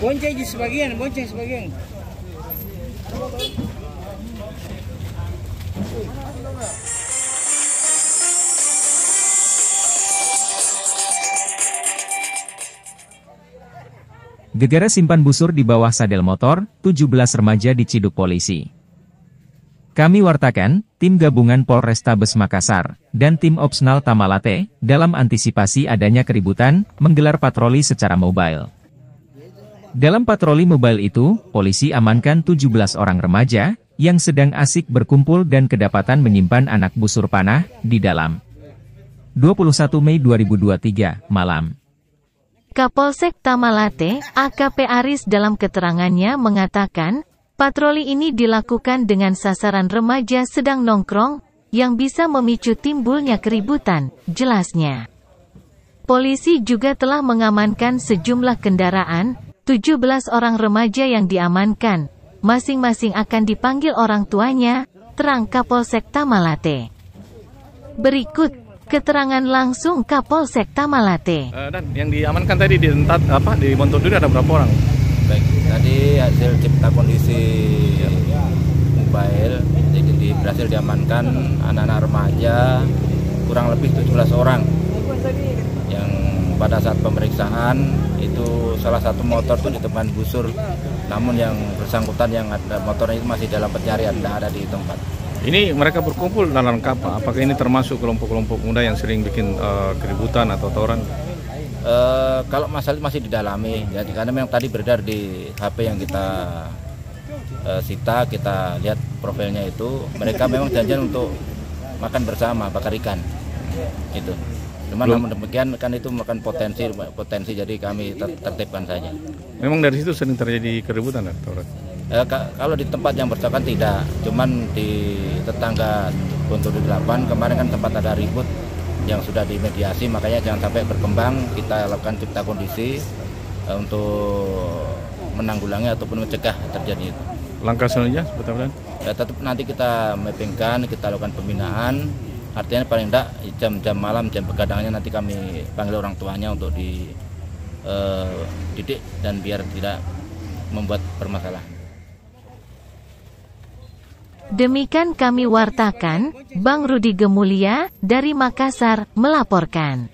Bonceng sebagian, bonceng sebagian. Gegara simpan busur di bawah sadel motor, 17 remaja diciduk polisi. Kami wartakan, tim gabungan Polrestabes Makassar, dan tim Opsnal Tamalate, dalam antisipasi adanya keributan, menggelar patroli secara mobile. Dalam patroli mobile itu, polisi amankan 17 orang remaja, yang sedang asik berkumpul dan kedapatan menyimpan anak busur panah, di dalam. 21 Mei 2023, malam. Kapolsek Tamalate, AKP Aris dalam keterangannya mengatakan, patroli ini dilakukan dengan sasaran remaja sedang nongkrong, yang bisa memicu timbulnya keributan, jelasnya. Polisi juga telah mengamankan sejumlah kendaraan, 17 orang remaja yang diamankan, masing-masing akan dipanggil orang tuanya, terang Kapolsek Tamalate. Berikut keterangan langsung Kapolsek Tamalate. Dan yang diamankan tadi di Montoduri ada berapa orang? Baik, tadi hasil cipta kondisi mobile, jadi berhasil diamankan anak-anak remaja kurang lebih 17 orang. Yang pada saat pemeriksaan itu salah satu motor itu ditemukan busur, namun yang bersangkutan yang ada motornya itu masih dalam pencarian, tidak ada di tempat. Ini mereka berkumpul dalam kapal. Apakah ini termasuk kelompok-kelompok muda yang sering bikin keributan atau tawuran? Kalau masalah masih didalami, ya, karena memang tadi beredar di HP yang kita sita, kita lihat profilnya itu, mereka memang janjian untuk makan bersama, bakar ikan, itu. Cuman namun demikian kan itu makan potensi, jadi kami tertibkan saja. Memang dari situ sering terjadi keributan atau tawuran? Kalau di tempat yang bersangkutan tidak, cuman di tetangga Montoduri 8 kemarin kan tempat ada ribut yang sudah dimediasi, makanya jangan sampai berkembang. Kita lakukan cipta kondisi untuk menanggulangi ataupun mencegah terjadi itu. Langkah selanjutnya seperti apa? Ya, tetap nanti kita mappingkan, kita lakukan pembinaan. Artinya paling tidak jam-jam malam, jam begadangnya nanti kami panggil orang tuanya untuk dididik dan biar tidak membuat permasalahan. Demikian kami wartakan, Bang Rudi Gemulia, dari Makassar, melaporkan.